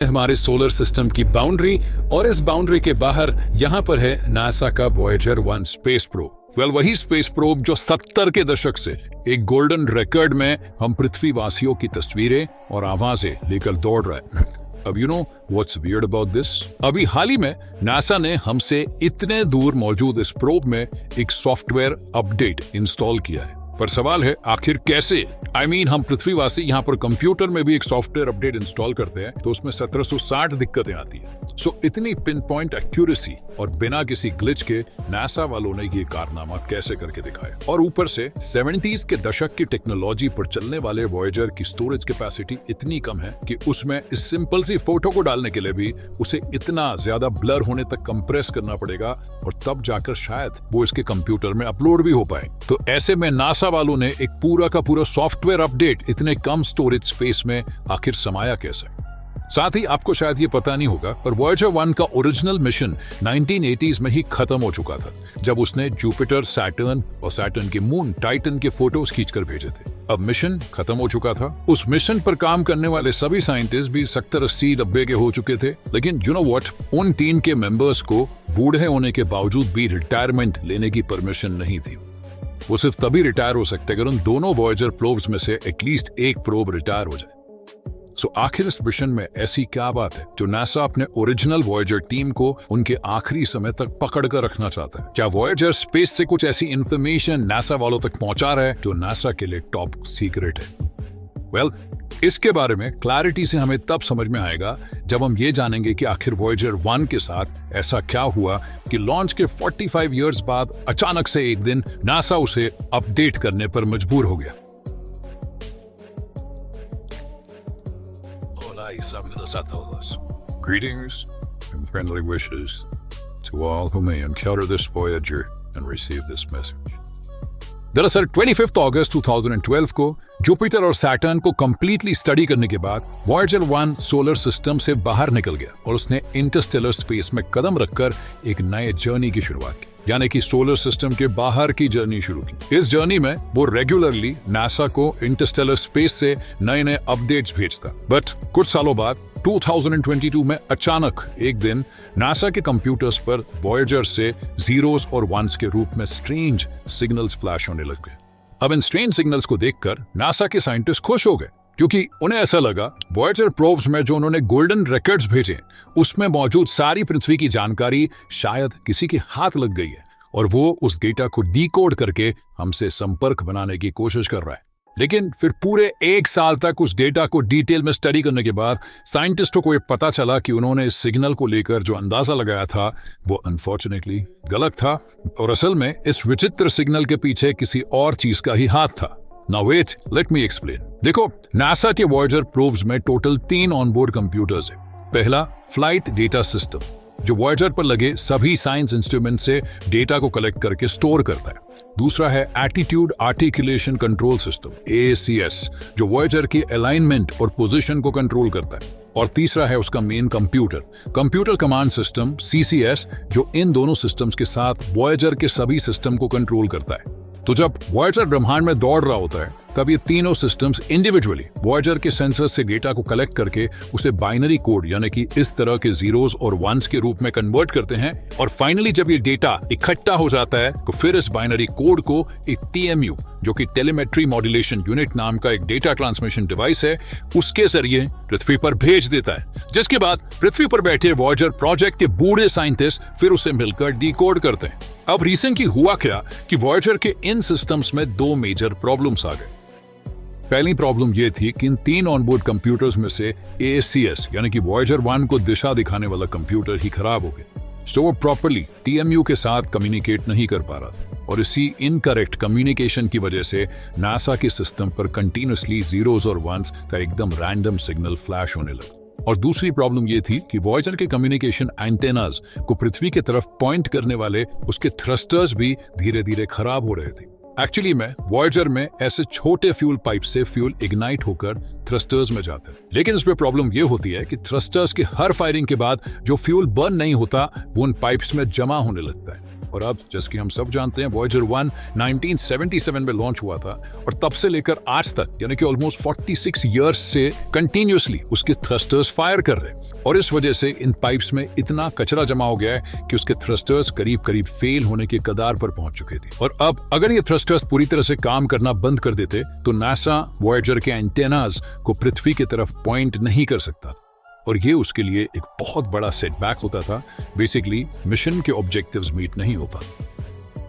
हमारे solar system की boundary और इस बाउंड्री के बाहर यहाँ पर है नासा का वॉयेजर 1 स्पेस प्रोब। वही स्पेस प्रोब जो 70 के दशक से एक गोल्डन रिकॉर्ड में हम पृथ्वीवासियों की तस्वीरें और आवाजें लेकर दौड़ रहे हैं। अब you know what's weird about this? अभी हाल ही में नासा ने हमसे इतने दूर मौजूद इस प्रोब में एक सॉफ्टवेयर अपडेट इंस्टॉल किया है। पर सवाल है आखिर कैसे? हम पृथ्वीवासी यहाँ पर कंप्यूटर में भी एक सॉफ्टवेयर अपडेट इंस्टॉल करते हैं तो उसमें 1760 दिक्कतें आती है। इतनी पिन पॉइंट एक्यूरेसी और बिना किसी ग्लिच के नासा वालों ने ये कारनामा कैसे करके दिखाया। और ऊपर से 70s के दशक की टेक्नोलॉजी पर चलने वाले वॉयेजर की स्टोरेज कैपेसिटी इतनी कम है कि उसमें इस सिंपल सी फोटो को डालने के लिए भी उसे इतना ज्यादा ब्लर होने तक कंप्रेस करना पड़ेगा और तब जाकर शायद वो इसके कंप्यूटर में अपलोड भी हो पाए। तो ऐसे में नासा वालों ने एक पूरा का पूरा सॉफ्टवेयर अपडेट इतने कम स्टोरेज स्पेस में आखिर समाया कैसे? साथ ही आपको शायद ये पता नहीं होगा पर वॉयेजर 1 का ओरिजिनल मिशन 1980s में ही खत्म हो चुका था, जब उसने जुपिटर, सैटर्न और सैटर्न के मून टाइटन के फोटोज खींचकर भेजे थे। अब मिशन खत्म हो चुका था। उस मिशन पर काम करने वाले सभी साइंटिस्ट भी 70, 80, 90 के हो चुके थे। लेकिन यू नो व्हाट, उन टीम के मेंबर्स को बूढ़े होने के बावजूद भी रिटायरमेंट लेने की परमिशन नहीं थी। वो सिर्फ तभी रिटायर हो सकते अगर उन दोनों वॉयेजर प्रोब्स में से एटलीस्ट एक प्रोब रिटायर हो जाए। आखिर इस मिशन में ऐसी क्या बात है जो नासा अपने ओरिजिनल वॉयेजर टीम को उनके आखिरी समय तक पकड़ कर रखना चाहता है? क्या वॉयेजर स्पेस से कुछ ऐसी इंफॉर्मेशन नासा वालों तक पहुंचा रहा है जो नासा के लिए टॉप सीक्रेट है? इसके बारे में क्लैरिटी से हमें तब समझ में आएगा जब हम ये जानेंगे कि आखिर वॉयेजर 1 के साथ ऐसा क्या हुआ कि लॉन्च के 45 इयर्स बाद अचानक से एक दिन नासा उसे अपडेट करने पर मजबूर हो गया। Greetings and friendly wishes to all who may encounter this Voyager and receive this message. दरअसल 25 अगस्त 2012 को जुपिटर और सैटर्न को कंप्लीटली स्टडी करने के बाद वॉयेजर 1 सोलर सिस्टम से बाहर निकल गया और उसने इंटरस्टेलर स्पेस में कदम रखकर एक नए जर्नी की शुरुआत की, यानी कि सोलर सिस्टम के बाहर की जर्नी शुरू की। इस जर्नी में वो रेगुलरली नासा को इंटरस्टेलर स्पेस से नए नए अपडेट्स भेजता। बट कुछ सालों बाद 2022 में अचानक एक दिन नासा के कंप्यूटर्स पर वॉयेजर से जीरोस और वंस के रूप में स्ट्रेंज सिग्नल्स फ्लैश होने लग गए। अब इन स्ट्रेंज सिग्नल्स को देखकर नासा के साइंटिस्ट खुश हो गए, क्योंकि उन्हें ऐसा लगा वॉयेजर प्रोब्स में जो उन्होंने गोल्डन रिकॉर्ड्स भेजे उसमें मौजूद सारी पृथ्वी की जानकारी शायद किसी के हाथ लग गई है और वो उस डेटा को डिकोड करके हमसे संपर्क बनाने की कोशिश कर रहा है। लेकिन फिर पूरे 1 साल तक उस डेटा को डिटेल में स्टडी करने के बाद साइंटिस्टों को ये पता चला कि उन्होंने इस सिग्नल को लेकर जो अंदाजा लगाया था वो अनफॉर्चुनेटली गलत था और असल में इस विचित्र सिग्नल के पीछे किसी और चीज का ही हाथ था। Now wait, let me explain. देखो, नासा के वॉयेजर प्रोब्स में टोटल 3 ऑनबोर्ड कंप्यूटर्स हैं। पहला फ्लाइट डेटा सिस्टम, जो वॉयेजर पर लगे सभी साइंस इंस्ट्रूमेंट से डेटा को कलेक्ट करके स्टोर करता है। दूसरा है attitude articulation control system AACS, जो वॉयेजर की अलाइनमेंट और पोजीशन को कंट्रोल करता है। और तीसरा है उसका main computer command system CCS, जो इन दोनों सिस्टम्स के साथ वॉयेजर के सभी सिस्टम को कंट्रोल करता है। तो जब वॉयेजर ब्रह्मांड में दौड़ रहा होता है तब ये तीनों सिस्टम्स इंडिविजुअली वॉयेजर के सेंसर से डेटा को कलेक्ट करके उसे बाइनरी कोड यानी कि इस तरह के जीरोस और वंस के रूप में कन्वर्ट करते हैं और फाइनली जब ये डेटा इकट्ठा हो जाता है तो फिर इस बाइनरी कोड को एक TMU, जो कि टेलीमेट्री मॉड्यूलेशन यूनिट नाम का एक डेटा ट्रांसमिशन डिवाइस है, उसके जरिए पृथ्वी पर भेज देता है, जिसके बाद पृथ्वी पर बैठे वॉयेजर प्रोजेक्ट के बूढ़े साइंटिस्ट फिर उसे मिलकर डिकोड करते हैं। अब रिसेंटली हुआ क्या कि वॉयेजर के इन सिस्टम्स में 2 मेजर प्रॉब्लम्स आ गए। पहली प्रॉब्लम यह थी कि इन 3 ऑनबोर्ड कंप्यूटर्स में से AACS यानी कि वॉयेजर 1 को दिशा दिखाने वाला कंप्यूटर ही खराब हो गया, तो वो प्रॉपर्ली TMU के साथ कम्युनिकेट नहीं कर पा रहा था और इसी इनकरेक्ट कम्युनिकेशन की वजह से नासा के सिस्टम पर कंटिन्यूअसली जीरोस और वंस का एकदम रैंडम सिग्नल फ्लैश होने लगा। और दूसरी प्रॉब्लम ये थी कि वॉयेजर के कम्युनिकेशन एंटेनास को पृथ्वी की तरफ पॉइंट करने वाले उसके थ्रस्टर्स भी धीरे धीरे खराब हो रहे थे। एक्चुअली में वॉयेजर में ऐसे छोटे फ्यूल पाइप से फ्यूल इग्नाइट होकर थ्रस्टर्स में जाता है, लेकिन इसमें प्रॉब्लम ये होती है कि थ्रस्टर्स की हर फायरिंग के बाद जो फ्यूल बर्न नहीं होता वो उन पाइप्स में जमा होने लगता है। और अब जैसे कि हम सब जानते हैं वॉयेजर 1 1977 में लॉन्च हुआ था और तब से लेकर आज तक यानी कि ऑलमोस्ट 46 इयर्स से कंटिन्यूअसली उसके थ्रस्टर्स फायर कर रहे हैं और इस वजह से इन पाइप्स में इतना कचरा जमा हो गया है कि उसके थ्रस्टर्स करीब करीब फेल होने के कगार पर पहुंच चुके थे। और अब अगर ये थ्रस्टर्स पूरी तरह से काम करना बंद कर देते तो नासा वॉयेजर के एंटेनास को पृथ्वी की तरफ पॉइंट नहीं कर सकता और ये उसके लिए एक बहुत बड़ा सेटबैक होता था। बेसिकली मिशन के ऑब्जेक्टिव्स मीट नहीं हो पाते।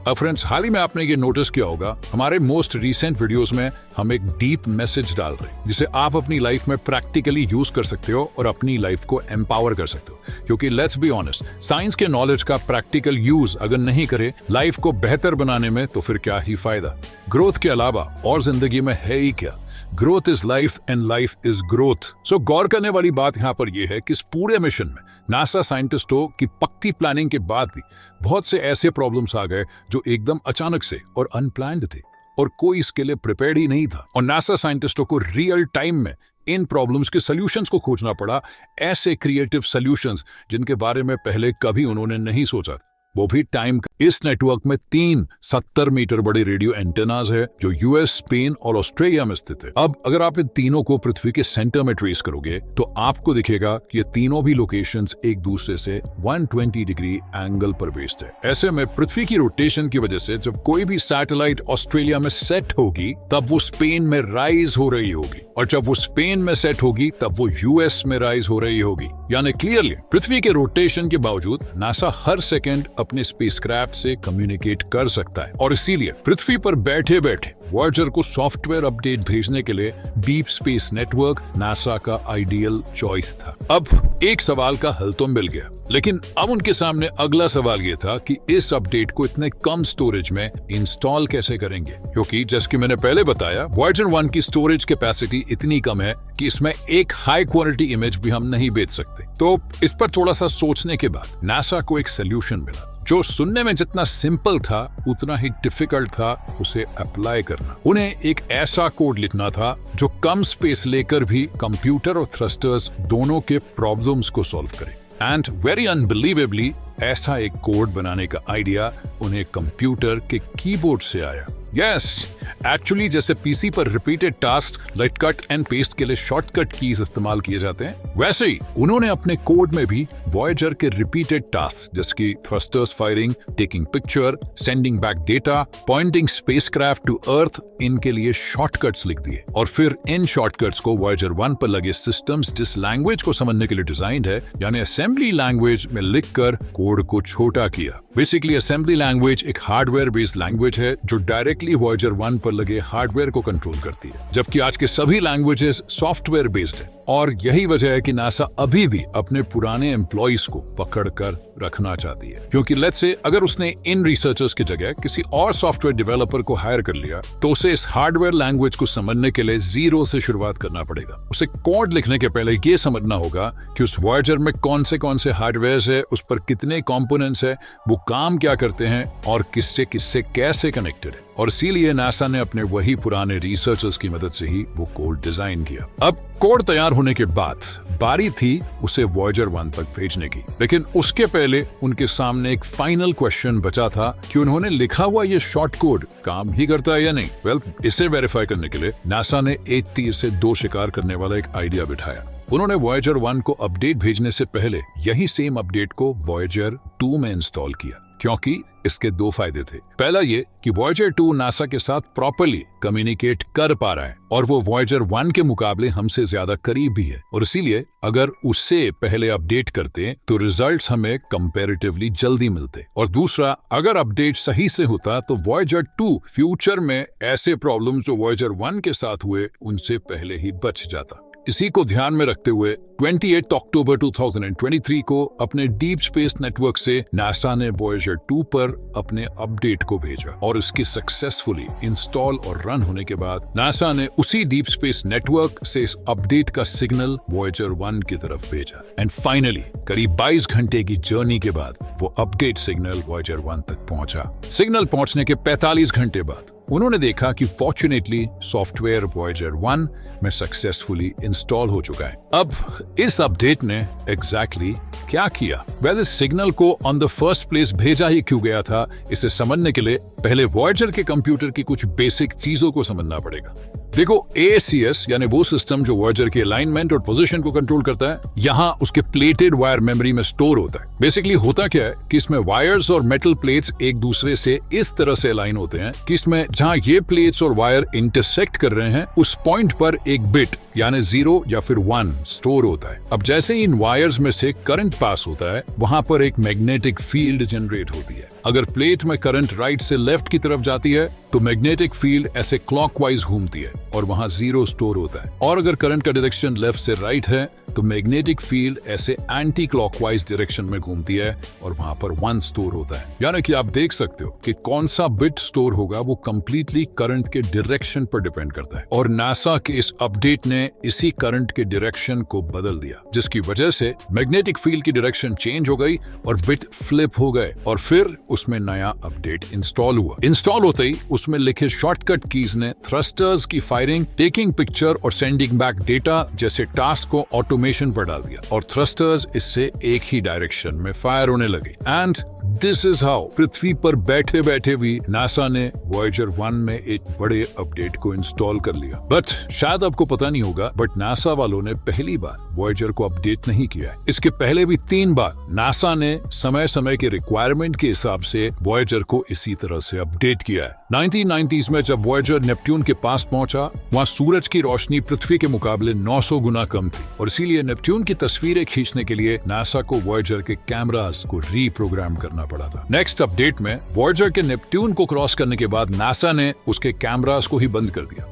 अब फ्रेंड्स, हाल ही में आपने ये नोटिस किया होगा, हमारे मोस्ट रीसेंट वीडियोस में हम एक डीप मैसेज डाल रहे हैं जिसे आप अपनी लाइफ में प्रैक्टिकली यूज कर सकते हो और अपनी लाइफ को एम्पावर कर सकते हो। क्योंकि लेट्स बी ऑनेस्ट, साइंस के नॉलेज का प्रैक्टिकल यूज अगर नहीं करे लाइफ को बेहतर बनाने में तो फिर क्या ही फायदा। ग्रोथ के अलावा और जिंदगी में है ही क्या। Growth is life and life is growth. So गौर करने वाली बात यहाँ पर यह है कि इस पूरे मिशन में नासा साइंटिस्टों की पक्की प्लानिंग के बाद भी बहुत से ऐसे प्रॉब्लम्स आ गए जो एकदम अचानक से और अनप्लान्ड थे और कोई इसके लिए प्रिपेयर्ड ही नहीं था। और नासा साइंटिस्टों को रियल टाइम में इन प्रॉब्लम्स के सॉल्यूशंस को खोजना पड़ा, ऐसे क्रिएटिव सॉल्यूशंस जिनके बारे में पहले कभी उन्होंने नहीं सोचा, वो भी टाइम। इस नेटवर्क में 3 70 मीटर बड़े रेडियो एंटेनास है जो यूएस, स्पेन और ऑस्ट्रेलिया में स्थित है। अब अगर आप इन तीनों को पृथ्वी के सेंटर में ट्रेस करोगे तो आपको दिखेगा कि ये तीनों भी लोकेशंस एक दूसरे से 120 डिग्री एंगल पर बेस्ड है। ऐसे में पृथ्वी की रोटेशन की वजह से जब कोई भी सैटेलाइट ऑस्ट्रेलिया में सेट होगी तब वो स्पेन में राइज हो रही होगी, और जब वो स्पेन में सेट होगी तब वो यूएस में राइज हो रही होगी। यानी क्लियरली पृथ्वी के रोटेशन के बावजूद नासा हर सेकेंड अपने स्पेसक्राफ्ट से कम्युनिकेट कर सकता है और इसीलिए पृथ्वी पर बैठे बैठे वॉयेजर को सॉफ्टवेयर अपडेट भेजने के लिए डीप स्पेस नेटवर्क नासा का आइडियल चॉइस था। अब एक सवाल का हल तो मिल गया, लेकिन अब उनके सामने अगला सवाल ये था कि इस अपडेट को इतने कम स्टोरेज में इंस्टॉल कैसे करेंगे। क्योंकि जैसे कि मैंने पहले बताया, वॉयेजर 1 की स्टोरेज कैपेसिटी इतनी कम है कि इसमें एक हाई क्वालिटी इमेज भी हम नहीं भेज सकते। तो इस पर थोड़ा सा सोचने के बाद नासा को एक सोल्यूशन मिला जो सुनने में जितना सिंपल था उतना ही डिफिकल्ट था उसे अप्लाई करना। उन्हें एक ऐसा कोड लिखना था जो कम स्पेस लेकर भी कंप्यूटर और थ्रस्टर्स दोनों के प्रॉब्लम्स को सॉल्व करे। एंड वेरी अनबिलीवेबली ऐसा एक कोड बनाने का आइडिया उन्हें कंप्यूटर के कीबोर्ड से आया। यस, एक्चुअली जैसे पीसी पर repeated task like cut and paste के लिए शॉर्टकट कीज इस्तेमाल किए जाते हैं, वैसे ही उन्होंने अपने कोड में भी वॉयेजर के रिपीटेड टास्क जैसे कि thrusters firing, taking picture, sending back data, pointing spacecraft to Earth, इनके लिए शॉर्टकट्स लिख दिए। और फिर इन शॉर्टकट्स को वॉयेजर 1 पर लगे सिस्टम्स जिस लैंग्वेज को समझने के लिए डिजाइंड है यानी असेंबली लैंग्वेज में लिखकर कोड को छोटा किया। बेसिकली असेंबली लैंग्वेज एक हार्डवेयर बेस्ड लैंग्वेज है जो डायरेक्टली वॉयेजर 1 पर लगे हार्डवेयर को कंट्रोल करती है, जबकि आज के सभी लैंग्वेजेस सॉफ्टवेयर बेस्ड है। और यही वजह है कि नासा अभी भी अपने पुराने एम्प्लॉइज को पकड़ कर रखना चाहती है, क्योंकि लेट्स से अगर उसने इन रिसर्चर्स की जगह किसी और सॉफ्टवेयर डेवलपर को हायर कर लिया तो उसे इस हार्डवेयर लैंग्वेज को समझने के लिए जीरो से शुरुआत करना पड़ेगा। उसे कोड लिखने के पहले ये समझना होगा कि उस वॉयेजर में कौन से हार्डवेयर है, उस पर कितने कंपोनेंट्स है, वो काम क्या करते हैं और किससे किससे कैसे कनेक्टेड है। और इसीलिए नासा ने अपने वही पुराने रिसर्चर्स की मदद से ही वो कोड डिजाइन किया। अब कोड तैयार होने के बाद बारी थी उसे वॉयेजर 1 तक भेजने की, लेकिन उसके पहले उनके सामने एक फाइनल क्वेश्चन बचा था कि उन्होंने लिखा हुआ ये शॉर्ट कोड काम ही करता है या नहीं। वेल, इसे वेरीफाई करने के लिए नासा ने एक तीर से 2 शिकार करने वाला एक आइडिया बिठाया। उन्होंने वॉयेजर 1 को अपडेट भेजने से पहले यही सेम अपडेट को वॉयेजर 2 में इंस्टॉल किया, क्योंकि इसके 2 फायदे थे। पहला ये कि वॉयेजर 2 नासा के साथ प्रॉपर्ली कम्युनिकेट कर पा रहा है और वो वॉयेजर 1 के मुकाबले हमसे ज्यादा करीब भी है, और इसीलिए अगर उससे पहले अपडेट करते तो रिजल्ट्स हमें कंपैरेटिवली जल्दी मिलते। और दूसरा, अगर अपडेट सही से होता तो वॉयेजर 2 फ्यूचर में ऐसे प्रॉब्लम्स जो वॉयेजर 1 के साथ हुए उनसे पहले ही बच जाता। इसी को ध्यान में रखते हुए 28 अक्टूबर 2023 को अपने डीप स्पेस नेटवर्क से नासा ने वॉयेजर 2 पर अपने अपडेट को भेजा, और इसकी सक्सेसफुली इंस्टॉल और रन होने के बाद नासा ने उसी डीप स्पेस नेटवर्क से इस अपडेट का सिग्नल वॉयेजर 1 की तरफ भेजा। एंड फाइनली करीब 22 घंटे की जर्नी के बाद वो अपडेट सिग्नल वॉयेजर 1 तक पहुंचा। सिग्नल पहुंचने के 45 घंटे बाद उन्होंने देखा कि फॉर्चुनेटली सॉफ्टवेयर वॉयेजर 1 में सक्सेसफुली इंस्टॉल हो चुका है। अब इस अपडेट ने एग्जैक्टली क्या किया? वेल, इस सिग्नल को ऑन द फर्स्ट प्लेस भेजा ही क्यों गया था, इसे समझने के लिए पहले वॉयेजर के कंप्यूटर की कुछ बेसिक चीजों को समझना पड़ेगा। देखो, ACS यानी वो सिस्टम जो वॉयेजर के अलाइनमेंट और पोजीशन को कंट्रोल करता है, यहाँ उसके प्लेटेड वायर मेमोरी में स्टोर होता है। बेसिकली होता क्या है कि इसमें वायर्स और मेटल प्लेट्स एक दूसरे से इस तरह से अलाइन होते हैं कि इसमें जहाँ ये प्लेट्स और वायर इंटरसेक्ट कर रहे हैं, उस पॉइंट पर एक बिट यानी 0 या फिर 1 स्टोर होता है। अब जैसे ही इन वायर्स में से करंट पास होता है, वहां पर एक मैग्नेटिक फील्ड जनरेट होती है। अगर प्लेट में करंट राइट से लेफ्ट की तरफ जाती है तो मैग्नेटिक फील्ड ऐसे क्लॉकवाइज घूमती है और वहां 0 स्टोर होता है। और अगर करंट का डायरेक्शन लेफ्ट से राइट है तो मैग्नेटिक फील्ड ऐसे एंटी क्लॉकवाइज डायरेक्शन में घूमती है और वहां पर 1 स्टोर होता है। यानी कि आप देख सकते हो कि कौन सा बिट स्टोर होगा वो कंप्लीटली करंट के डायरेक्शन पर डिपेंड करता है। और नासा के इस अपडेट ने इसी करंट के डायरेक्शन को बदल दिया, जिसकी वजह से मैग्नेटिक फील्ड की डायरेक्शन चेंज हो गई और बिट फ्लिप हो गए और फिर उसमें नया अपडेट इंस्टॉल हुआ। इंस्टॉल होते ही उसमें लिखे शॉर्टकट कीज ने थ्रस्टर्स की फायरिंग, टेकिंग पिक्चर और सेंडिंग बैक डेटा जैसे टास्क को ऑटोमेशन पर डाल दिया और थ्रस्टर्स इससे एक ही डायरेक्शन में फायर होने लगे। एंड दिस इज हाउ पृथ्वी पर बैठे बैठे भी नासा ने वॉयेजर 1 में एक बड़े अपडेट को इंस्टॉल कर लिया। बट शायद आपको पता नहीं होगा, बट नासा वालों ने पहली बार वॉयेजर को अपडेट नहीं किया है। इसके पहले भी 3 बार नासा ने समय समय के रिक्वायरमेंट के हिसाब से वॉयेजर को इसी तरह से अपडेट किया है। 1990s में जब वॉयेजर नेपट्यून के पास पहुंचा, वहाँ सूरज की रोशनी पृथ्वी के मुकाबले 900 गुना कम थी और इसीलिए नेपट्यून की तस्वीरें खींचने के लिए नासा को वॉयेजर के कैमरास को रीप्रोग्राम करना पड़ा था। नेक्स्ट अपडेट में वॉयेजर के नेपट्यून को क्रॉस करने के बाद नासा ने उसके कैमरास को ही बंद कर दिया,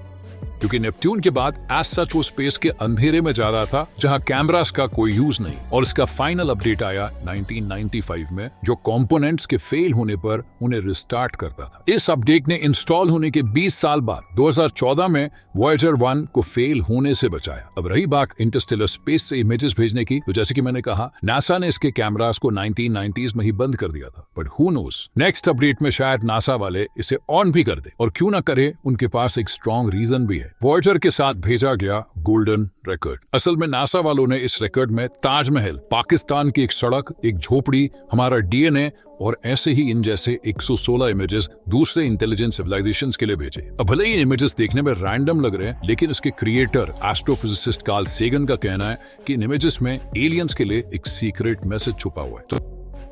क्योंकि नेपट्यून के बाद एज सच वो स्पेस के अंधेरे में जा रहा था जहां कैमरास का कोई यूज नहीं। और इसका फाइनल अपडेट आया 1995 में, जो कंपोनेंट्स के फेल होने पर उन्हें रिस्टार्ट करता था। इस अपडेट ने इंस्टॉल होने के 20 साल बाद 2014 में वॉयेजर 1 को फेल होने से बचाया। अब रही बात इंटरस्टेलर स्पेस से इमेजेस भेजने की, तो जैसे कि मैंने कहा, नासा ने इसके कैमरास को 1990s में ही बंद कर दिया था। But who knows, next update में शायद नासा वाले इसे ऑन भी कर दे, और क्यों ना करे, उनके पास एक स्ट्रॉन्ग रीजन भी है। वॉयेजर के साथ भेजा गया गोल्डन रिकॉर्ड। असल में नासा वालों ने इस रिकॉर्ड में ताजमहल, पाकिस्तान की एक सड़क, एक झोपड़ी, हमारा DNA और ऐसे ही इन जैसे 116 इमेजेस दूसरे इंटेलिजेंट सिविलाइजेशंस के लिए भेजे। अब भले ही इमेजेस देखने में रैंडम लग रहे हैं, लेकिन इसके क्रिएटर एस्ट्रोफिजिसिस्ट कार्ल सेगन का कहना है कि इन इमेजेस में एलियंस के लिए एक सीक्रेट मैसेज छुपा हुआ है। तो